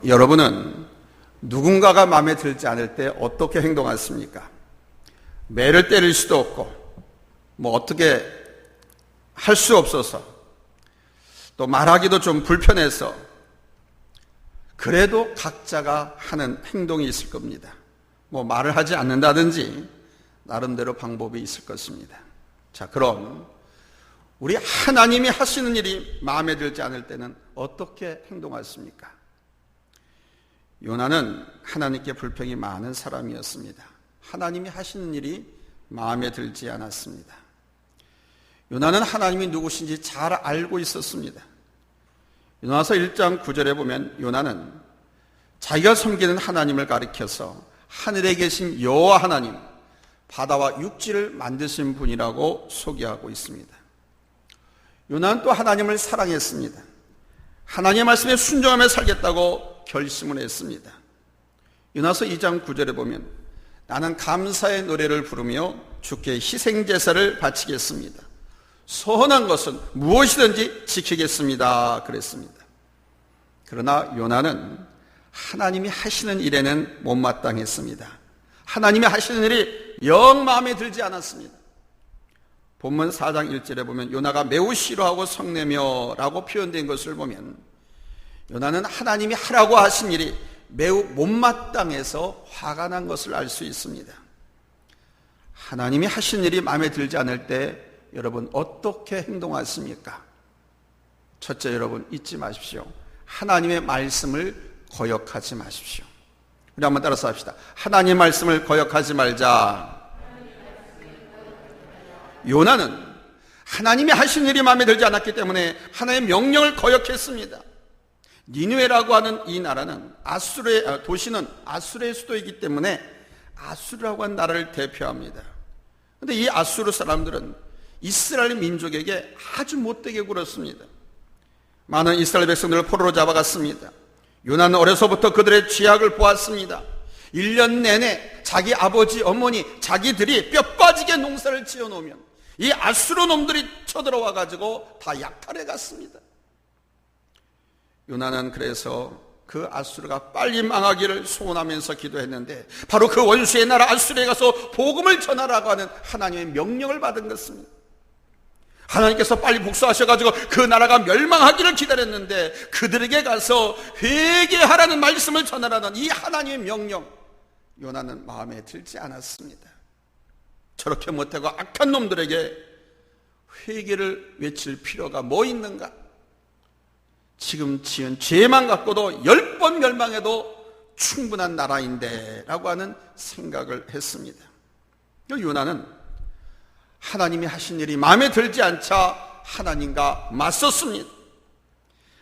여러분은 누군가가 마음에 들지 않을 때 어떻게 행동하십니까? 매를 때릴 수도 없고 어떻게 할 수 없어서 또 말하기도 좀 불편해서 그래도 각자가 하는 행동이 있을 겁니다. 말을 하지 않는다든지 나름대로 방법이 있을 것입니다. 자, 그럼 우리 하나님이 하시는 일이 마음에 들지 않을 때는 어떻게 행동하십니까? 요나는 하나님께 불평이 많은 사람이었습니다. 하나님이 하시는 일이 마음에 들지 않았습니다. 요나는 하나님이 누구신지 잘 알고 있었습니다. 요나서 1장 9절에 보면 요나는 자기가 섬기는 하나님을 가리켜서 하늘에 계신 여호와 하나님, 바다와 육지를 만드신 분이라고 소개하고 있습니다. 요나는 또 하나님을 사랑했습니다. 하나님의 말씀에 순종하며 살겠다고 결심을 했습니다. 요나서 2장 9절에 보면 나는 감사의 노래를 부르며 주께 희생제사를 바치겠습니다. 선한 것은 무엇이든지 지키겠습니다. 그랬습니다. 그러나 요나는 하나님이 하시는 일에는 못마땅했습니다. 하나님이 하시는 일이 영 마음에 들지 않았습니다. 본문 4장 1절에 보면 요나가 매우 싫어하고 성내며 라고 표현된 것을 보면 요나는 하나님이 하라고 하신 일이 매우 못마땅해서 화가 난 것을 알 수 있습니다. 하나님이 하신 일이 마음에 들지 않을 때 여러분 어떻게 행동하십니까? 첫째, 여러분 잊지 마십시오. 하나님의 말씀을 거역하지 마십시오. 우리 한번 따라서 합시다. 하나님의 말씀을 거역하지 말자. 요나는 하나님이 하신 일이 마음에 들지 않았기 때문에 하나님의 명령을 거역했습니다. 니느웨라고 하는 이 나라는 도시는 아수르의 수도이기 때문에 아수르라고 하는 나라를 대표합니다. 그런데 이 아수르 사람들은 이스라엘 민족에게 아주 못되게 굴었습니다. 많은 이스라엘 백성들을 포로로 잡아갔습니다. 요나는 어려서부터 그들의 죄악을 보았습니다. 1년 내내 자기 아버지, 어머니, 자기들이 뼈 빠지게 농사를 지어놓으면 이 아수르 놈들이 쳐들어와 가지고 다 약탈해 갔습니다. 요나는 그래서 그 아수르가 빨리 망하기를 소원하면서 기도했는데 바로 그 원수의 나라 아수르에 가서 복음을 전하라고 하는 하나님의 명령을 받은 것입니다. 하나님께서 빨리 복수하셔가지고 그 나라가 멸망하기를 기다렸는데 그들에게 가서 회개하라는 말씀을 전하라는 이 하나님의 명령, 요나는 마음에 들지 않았습니다. 저렇게 못하고 악한 놈들에게 회개를 외칠 필요가 뭐 있는가? 지금 지은 죄만 갖고도 10번 멸망해도 충분한 나라인데 라고 하는 생각을 했습니다. 요나는 하나님이 하신 일이 마음에 들지 않자 하나님과 맞섰습니다.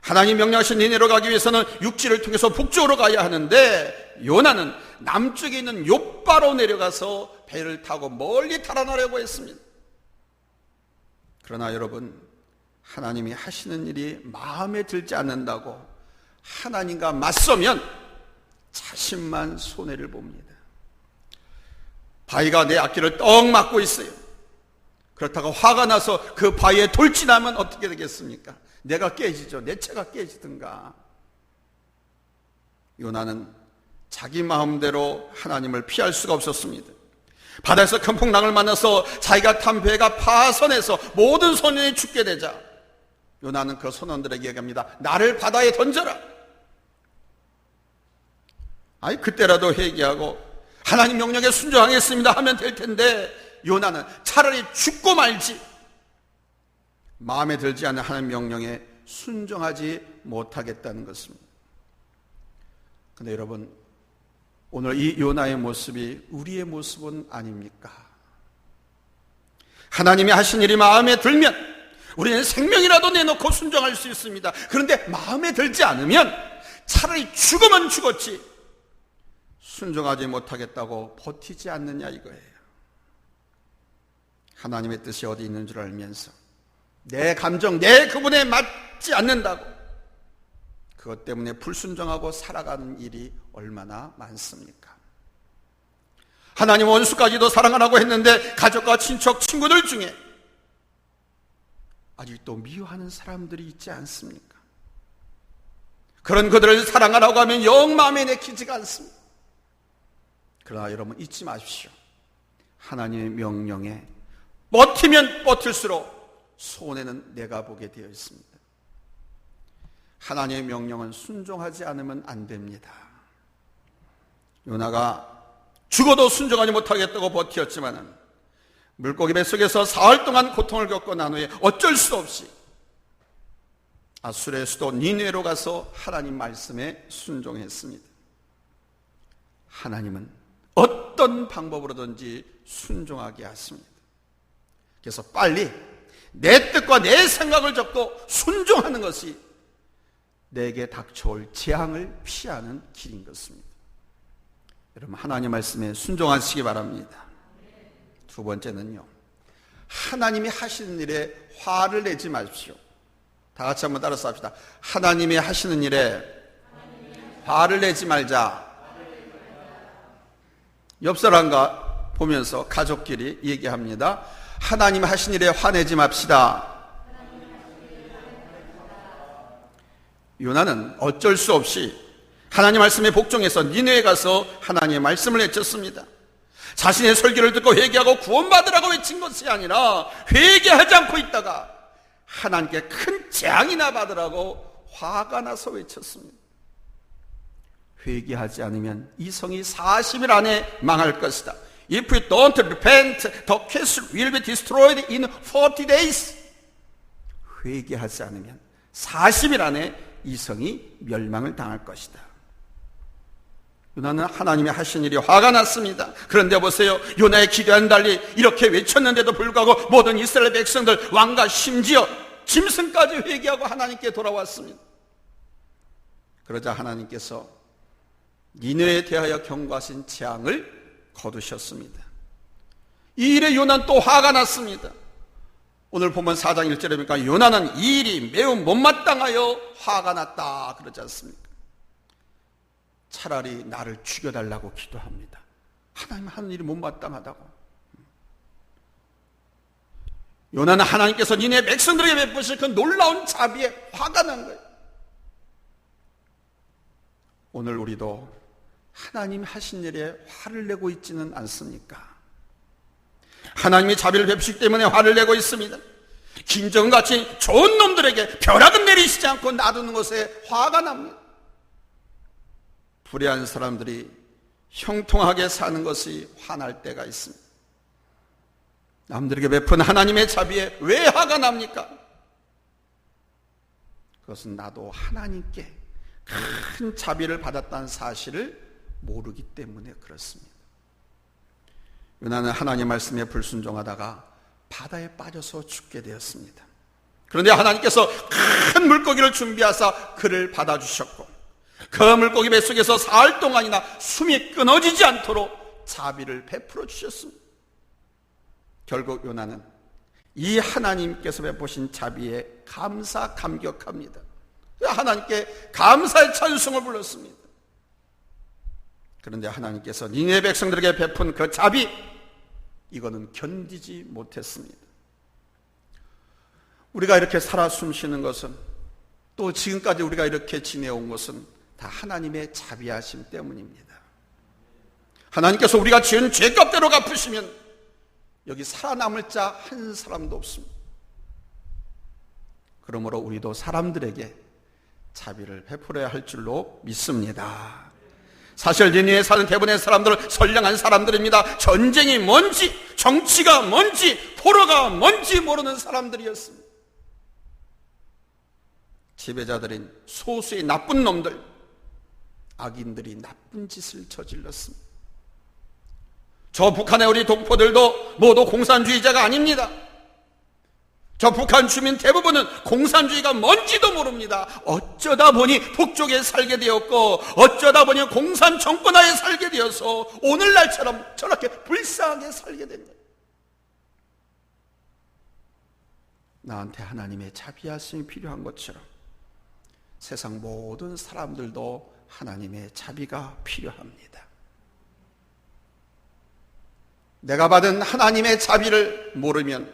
하나님 명령하신 니네로 가기 위해서는 육지를 통해서 북쪽으로 가야 하는데 요나는 남쪽에 있는 욥바로 내려가서 배를 타고 멀리 달아나려고 했습니다. 그러나 여러분, 하나님이 하시는 일이 마음에 들지 않는다고 하나님과 맞서면 자신만 손해를 봅니다. 바위가 내 앞길을 떡 막고 있어요. 그렇다고 화가 나서 그 바위에 돌진하면 어떻게 되겠습니까? 내가 깨지죠. 내 채가 깨지든가. 요나는 자기 마음대로 하나님을 피할 수가 없었습니다. 바다에서 큰 풍랑을 만나서 자기가 탄 배가 파선해서 모든 선원이 죽게 되자 요나는 그 선원들에게 얘기합니다. 나를 바다에 던져라. 그때라도 회개하고 하나님 명령에 순종하겠습니다 하면 될 텐데 요나는 차라리 죽고 말지 마음에 들지 않는 하나님 명령에 순종하지 못하겠다는 것입니다. 그런데 여러분, 오늘 이 요나의 모습이 우리의 모습은 아닙니까? 하나님이 하신 일이 마음에 들면 우리는 생명이라도 내놓고 순종할 수 있습니다. 그런데 마음에 들지 않으면 차라리 죽으면 죽었지 순종하지 못하겠다고 버티지 않느냐 이거예요. 하나님의 뜻이 어디 있는 줄 알면서 내 감정, 내 그분에 맞지 않는다고 그것 때문에 불순종하고 살아가는 일이 얼마나 많습니까? 하나님 원수까지도 사랑하라고 했는데 가족과 친척, 친구들 중에 아직도 미워하는 사람들이 있지 않습니까? 그런 그들을 사랑하라고 하면 영 마음에 내키지가 않습니다. 그러나 여러분 잊지 마십시오. 하나님의 명령에 버티면 버틸수록 손해는 내가 보게 되어 있습니다. 하나님의 명령은 순종하지 않으면 안 됩니다. 요나가 죽어도 순종하지 못하겠다고 버텼지만 물고기 뱃속에서 사흘 동안 고통을 겪고 난 후에 어쩔 수 없이 아수르의 수도 니느웨로 가서 하나님 말씀에 순종했습니다. 하나님은 어떤 방법으로든지 순종하게 하십니다. 그래서 빨리 내 뜻과 내 생각을 적고 순종하는 것이 내게 닥쳐올 재앙을 피하는 길인 것입니다. 여러분, 하나님 말씀에 순종하시기 바랍니다. 두 번째는요, 하나님이 하시는 일에 화를 내지 마십시오. 다 같이 한번 따라서 합시다. 하나님이 하시는 일에 화를 내지 말자. 옆 사람과 보면서 가족끼리 얘기합니다. 하나님 하신 일에 화내지 맙시다. 요나는 어쩔 수 없이 하나님 말씀에 복종해서 니느웨에 가서 하나님의 말씀을 외쳤습니다. 자신의 설교를 듣고 회개하고 구원받으라고 외친 것이 아니라 회개하지 않고 있다가 하나님께 큰 재앙이나 받으라고 화가 나서 외쳤습니다. 회개하지 않으면 이 성이 40일 안에 망할 것이다. If you don't repent, the castle will be destroyed in 40 days. 회개하지 않으면 40일 안에 이 성이 멸망을 당할 것이다. 요나는 하나님이 하신 일이 화가 났습니다. 그런데 보세요, 요나의 기도와는 달리 이렇게 외쳤는데도 불구하고 모든 이스라엘 백성들, 왕과 심지어 짐승까지 회개하고 하나님께 돌아왔습니다. 그러자 하나님께서 니느웨에 대하여 경고하신 재앙을 거두셨습니다. 이 일에 요나는 또 화가 났습니다. 오늘 보면 4장 1절에 보니까 요나는 이 일이 매우 못마땅하여 화가 났다 그러지 않습니까? 차라리 나를 죽여달라고 기도합니다. 하나님 하는 일이 못마땅하다고. 요나는 하나님께서 니네 백성들에게 베푸실 그 놀라운 자비에 화가 난 거예요. 오늘 우리도 하나님 하신 일에 화를 내고 있지는 않습니까? 하나님이 자비를 베푸시기 때문에 화를 내고 있습니다. 김정은같이 좋은 놈들에게 벼락은 내리시지 않고 놔두는 것에 화가 납니다. 불의한 사람들이 형통하게 사는 것이 화날 때가 있습니다. 남들에게 베푼 하나님의 자비에 왜 화가 납니까? 그것은 나도 하나님께 큰 자비를 받았다는 사실을 모르기 때문에 그렇습니다. 요나는 하나님 말씀에 불순종하다가 바다에 빠져서 죽게 되었습니다. 그런데 하나님께서 큰 물고기를 준비하사 그를 받아주셨고 그 물고기 뱃속에서 사흘 동안이나 숨이 끊어지지 않도록 자비를 베풀어 주셨습니다. 결국 요나는 이 하나님께서 베푸신 자비에 감격합니다. 하나님께 감사의 찬송을 불렀습니다. 그런데 하나님께서 니느웨 백성들에게 베푼 그 자비, 이거는 견디지 못했습니다. 우리가 이렇게 살아 숨쉬는 것은, 또 지금까지 우리가 이렇게 지내온 것은 다 하나님의 자비하심 때문입니다. 하나님께서 우리가 지은 죄값대로 갚으시면 여기 살아남을 자 한 사람도 없습니다. 그러므로 우리도 사람들에게 자비를 베풀어야 할 줄로 믿습니다. 사실 니느웨에 사는 대부분의 사람들은 선량한 사람들입니다. 전쟁이 뭔지, 정치가 뭔지, 포로가 뭔지 모르는 사람들이었습니다. 지배자들인 소수의 나쁜 놈들, 악인들이 나쁜 짓을 저질렀습니다. 저 북한의 우리 동포들도 모두 공산주의자가 아닙니다. 저 북한 주민 대부분은 공산주의가 뭔지도 모릅니다. 어쩌다 보니 북쪽에 살게 되었고 어쩌다 보니 공산 정권하에 살게 되어서 오늘날처럼 저렇게 불쌍하게 살게 된 거예요. 나한테 하나님의 자비하심이 필요한 것처럼 세상 모든 사람들도 하나님의 자비가 필요합니다. 내가 받은 하나님의 자비를 모르면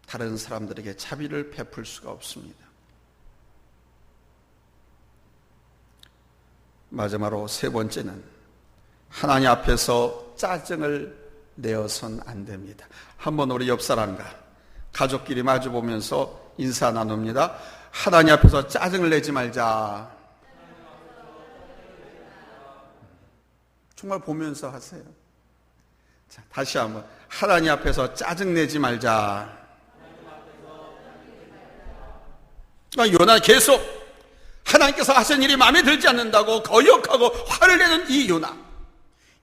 다른 사람들에게 자비를 베풀 수가 없습니다. 마지막으로 세 번째는 하나님 앞에서 짜증을 내어선 안 됩니다. 한번 우리 옆 사람과 가족끼리 마주보면서 인사 나눕니다. 하나님 앞에서 짜증을 내지 말자. 정말 보면서 하세요. 자, 다시 한번 하나님 앞에서 짜증 내지 말자. 요나 계속 하나님께서 하신 일이 마음에 들지 않는다고 거역하고 화를 내는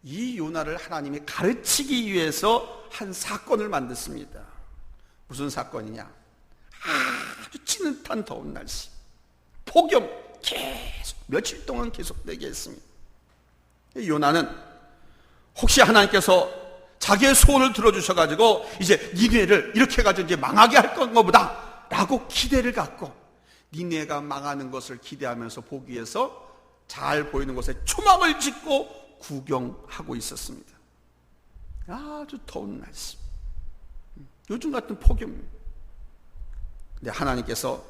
이 요나를 하나님이 가르치기 위해서 한 사건을 만들었습니다. 무슨 사건이냐? 아주 찌릿한 더운 날씨, 폭염 계속 며칠 동안 계속되게 했습니다. 요나는 혹시 하나님께서 자기의 소원을 들어주셔가지고 이제 니느웨를 이렇게 해가지고 이제 망하게 할 건가 보다 라고 기대를 갖고 니느웨가 망하는 것을 기대하면서 보기 위해서 잘 보이는 곳에 초막을 짓고 구경하고 있었습니다. 아주 더운 날씨, 요즘 같은 폭염. 근데 하나님께서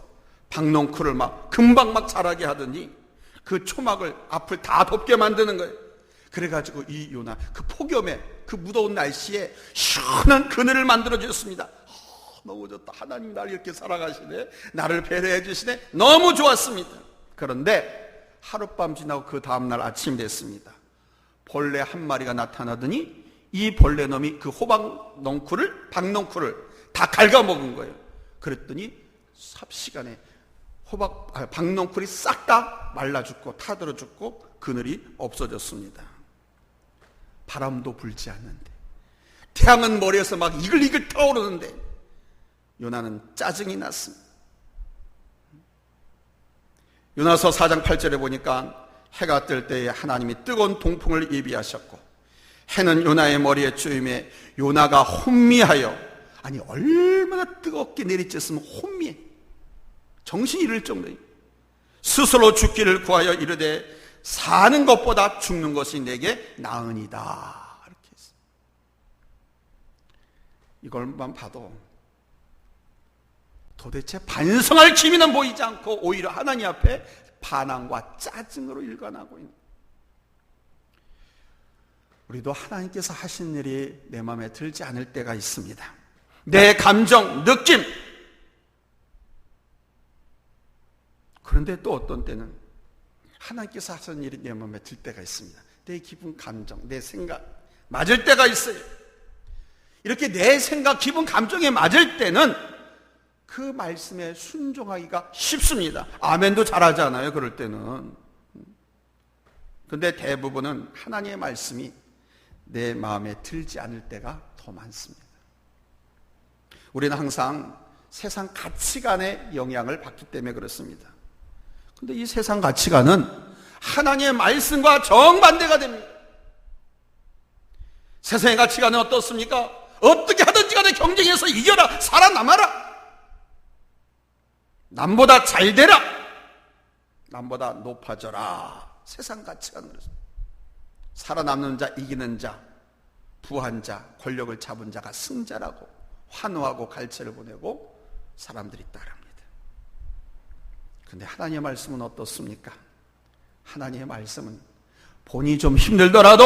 박농쿨을 막 금방 막 자라게 하더니 그 초막을 앞을 다 덮게 만드는 거예요. 그래가지고 이 요나 그 폭염에 그 무더운 날씨에 시원한 그늘을 만들어 주셨습니다. 너무 좋다. 하나님 나를 이렇게 살아가시네, 나를 배려해 주시네. 너무 좋았습니다. 그런데 하룻밤 지나고 그 다음날 아침 됐습니다. 벌레 한 마리가 나타나더니 이 벌레 놈이 그 박농쿨을 다 갉아먹은 거예요. 그랬더니 삽시간에 박농쿨이 싹 다 말라 죽고 타들어 죽고 그늘이 없어졌습니다. 바람도 불지 않는데, 태양은 머리에서 막 이글이글 타오르는데 요나는 짜증이 났습니다. 요나서 4장 8절에 보니까 해가 뜰 때에 하나님이 뜨거운 동풍을 예비하셨고 해는 요나의 머리에 쪼임에 요나가 혼미하여, 아니 얼마나 뜨겁게 내리쬐으면 혼미해, 정신이 잃을 정도에 스스로 죽기를 구하여 이르되 사는 것보다 죽는 것이 내게 나으니다. 이렇게 했어요. 이걸만 봐도 도대체 반성할 기미는 보이지 않고 오히려 하나님 앞에 반항과 짜증으로 일관하고 있는, 우리도 하나님께서 하신 일이 내 마음에 들지 않을 때가 있습니다. 내 감정, 느낌. 그런데 또 어떤 때는 하나님께서 하신 일이 내 마음에 들 때가 있습니다. 내 기분, 감정, 내 생각 맞을 때가 있어요. 이렇게 내 생각, 기분, 감정에 맞을 때는 그 말씀에 순종하기가 쉽습니다. 아멘도 잘하잖아요, 그럴 때는. 그런데 대부분은 하나님의 말씀이 내 마음에 들지 않을 때가 더 많습니다. 우리는 항상 세상 가치관의 영향을 받기 때문에 그렇습니다. 그런데 이 세상 가치관은 하나님의 말씀과 정반대가 됩니다. 세상의 가치관은 어떻습니까? 어떻게 하든지 간에 경쟁해서 이겨라, 살아남아라, 남보다 잘 되라, 남보다 높아져라. 세상 가치관은 그렇습니다. 살아남는 자, 이기는 자, 부한 자, 권력을 잡은 자가 승자라고 환호하고 갈채를 보내고 사람들이 따릅니다. 그런데 하나님의 말씀은 어떻습니까? 하나님의 말씀은 본이 좀 힘들더라도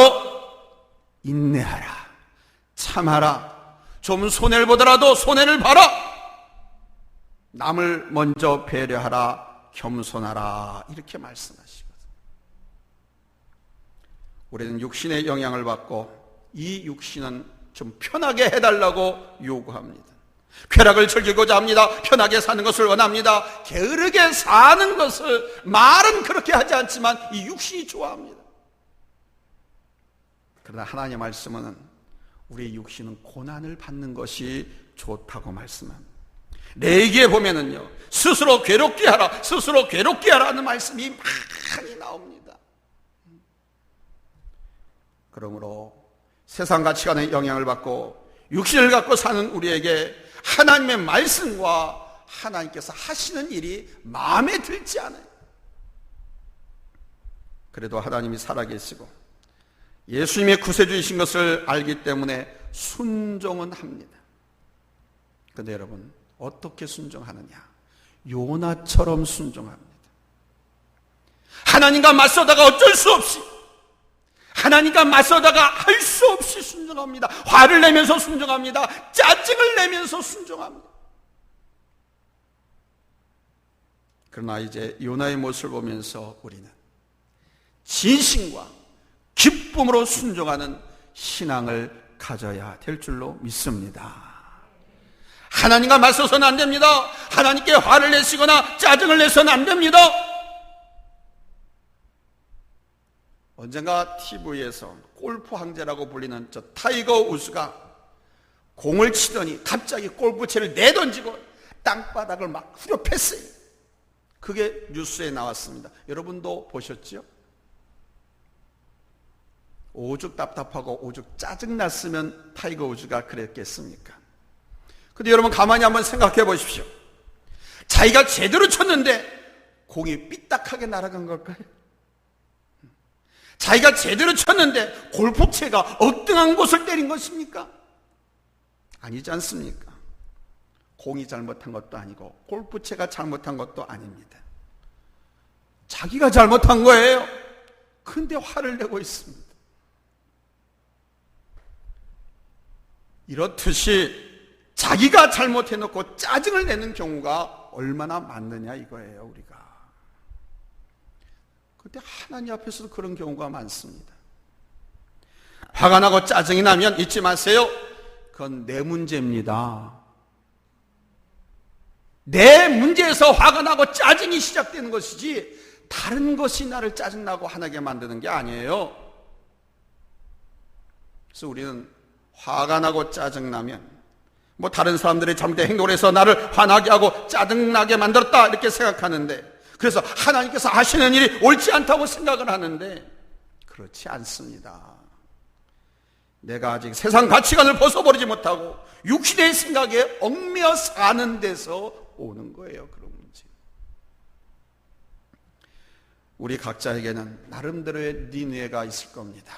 인내하라, 참아라, 좀 손해를 보더라도 손해를 봐라, 남을 먼저 배려하라, 겸손하라, 이렇게 말씀하시거든요. 우리는 육신의 영향을 받고 이 육신은 좀 편하게 해달라고 요구합니다. 쾌락을 즐기고자 합니다. 편하게 사는 것을 원합니다. 게으르게 사는 것을 말은 그렇게 하지 않지만 이 육신이 좋아합니다. 그러나 하나님의 말씀은 우리 육신은 고난을 받는 것이 좋다고 말씀합니다. 레위기에 보면은요, 스스로 괴롭게 하라, 스스로 괴롭게 하라 하는 말씀이 많이 나옵니다. 그러므로 세상 가치관의 영향을 받고 육신을 갖고 사는 우리에게 하나님의 말씀과 하나님께서 하시는 일이 마음에 들지 않아요. 그래도 하나님이 살아계시고 예수님의 구세주이신 것을 알기 때문에 순종은 합니다. 그런데 여러분, 어떻게 순종하느냐? 요나처럼 순종합니다. 하나님과 맞서다가 어쩔 수 없이, 하나님과 맞서다가 할 수 없이 순종합니다. 화를 내면서 순종합니다. 짜증을 내면서 순종합니다. 그러나 이제 요나의 모습을 보면서 우리는 진심과 기쁨으로 순종하는 신앙을 가져야 될 줄로 믿습니다. 하나님과 맞서서는 안 됩니다. 하나님께 화를 내시거나 짜증을 내서는 안 됩니다. 언젠가 TV에서 골프 황제라고 불리는 저 타이거 우즈가 공을 치더니 갑자기 골프채를 내던지고 땅바닥을 막 후려팼어요. 그게 뉴스에 나왔습니다. 여러분도 보셨죠? 오죽 답답하고 오죽 짜증났으면 타이거 우즈가 그랬겠습니까? 근데 여러분 가만히 한번 생각해 보십시오. 자기가 제대로 쳤는데 공이 삐딱하게 날아간 걸까요? 자기가 제대로 쳤는데 골프채가 엉뚱한 곳을 때린 것입니까? 아니지 않습니까? 공이 잘못한 것도 아니고 골프채가 잘못한 것도 아닙니다. 자기가 잘못한 거예요. 근데 화를 내고 있습니다. 이렇듯이 자기가 잘못해놓고 짜증을 내는 경우가 얼마나 많느냐 이거예요, 우리가. 그런데 하나님 앞에서도 그런 경우가 많습니다. 화가 나고 짜증이 나면 잊지 마세요. 그건 내 문제입니다. 내 문제에서 화가 나고 짜증이 시작되는 것이지 다른 것이 나를 짜증나고 화나게 만드는 게 아니에요. 그래서 우리는 화가 나고 짜증나면 뭐 다른 사람들이 잘못된 행동을 해서 나를 화나게 하고 짜증나게 만들었다 이렇게 생각하는데, 그래서 하나님께서 하시는 일이 옳지 않다고 생각을 하는데 그렇지 않습니다. 내가 아직 세상 가치관을 벗어버리지 못하고 육신의 생각에 얽매여 사는 데서 오는 거예요, 그런 문제. 우리 각자에게는 나름대로의 니느웨가 있을 겁니다.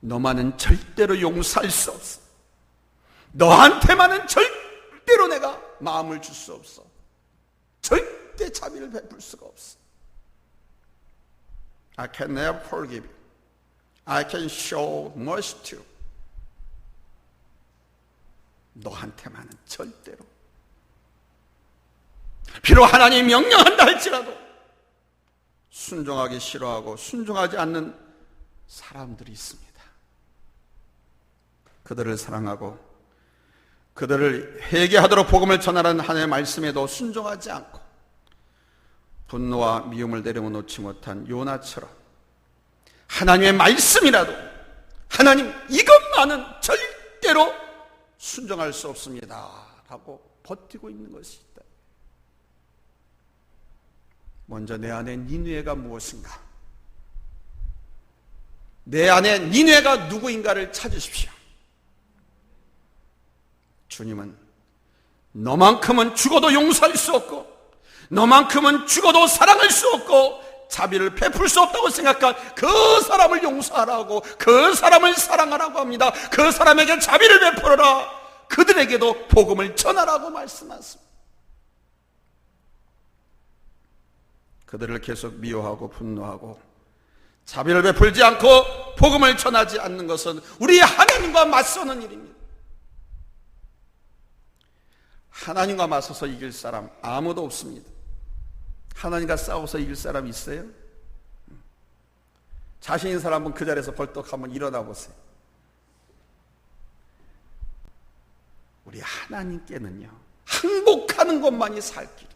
너만은 절대로 용서할 수 없어. 너한테만은 절대로 내가 마음을 줄 수 없어. 절대 자비를 베풀 수가 없어. I can never forgive you. I can show mercy to you. 너한테만은 절대로. 비록 하나님이 명령한다 할지라도 순종하기 싫어하고 순종하지 않는 사람들이 있습니다. 그들을 사랑하고 그들을 회개하도록 복음을 전하라는 하나님의 말씀에도 순종하지 않고 분노와 미움을 내려놓지 못한 요나처럼 하나님의 말씀이라도 하나님 이것만은 절대로 순종할 수 없습니다 라고 버티고 있는 것이 있다. 먼저 내 안에 니느웨가 무엇인가, 내 안에 니느웨가 누구인가를 찾으십시오. 주님은 너만큼은 죽어도 용서할 수 없고 너만큼은 죽어도 사랑할 수 없고 자비를 베풀 수 없다고 생각한 그 사람을 용서하라고, 그 사람을 사랑하라고 합니다. 그 사람에게 자비를 베풀어라, 그들에게도 복음을 전하라고 말씀하십니다. 그들을 계속 미워하고 분노하고 자비를 베풀지 않고 복음을 전하지 않는 것은 우리 하나님과 맞서는 일입니다. 하나님과 맞서서 이길 사람 아무도 없습니다. 하나님과 싸워서 이길 사람 있어요? 자신 있는 사람 한번 그 자리에서 벌떡 한번 일어나 보세요. 우리 하나님께는요, 항복하는 것만이 살 길.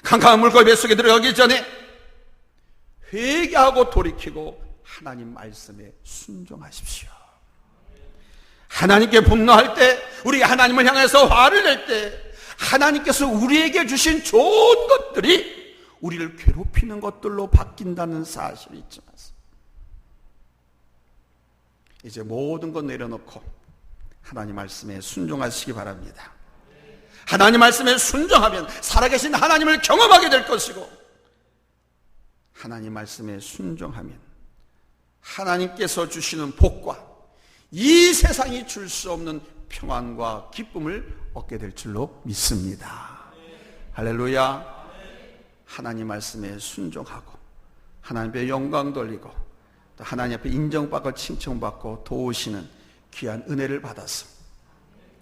캄캄한 물고기 뱃속에 들어가기 전에 회개하고 돌이키고 하나님 말씀에 순종하십시오. 하나님께 분노할 때, 우리 하나님을 향해서 화를 낼 때 하나님께서 우리에게 주신 좋은 것들이 우리를 괴롭히는 것들로 바뀐다는 사실을 잊지 마세요. 이제 모든 것 내려놓고 하나님 말씀에 순종하시기 바랍니다. 하나님 말씀에 순종하면 살아계신 하나님을 경험하게 될 것이고, 하나님 말씀에 순종하면 하나님께서 주시는 복과 이 세상이 줄 수 없는 평안과 기쁨을 얻게 될 줄로 믿습니다. 할렐루야. 하나님 말씀에 순종하고 하나님 앞에 영광 돌리고 또 하나님 앞에 인정받고 칭송받고 도우시는 귀한 은혜를 받아서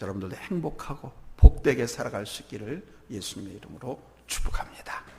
여러분들도 행복하고 복되게 살아갈 수 있기를 예수님의 이름으로 축복합니다.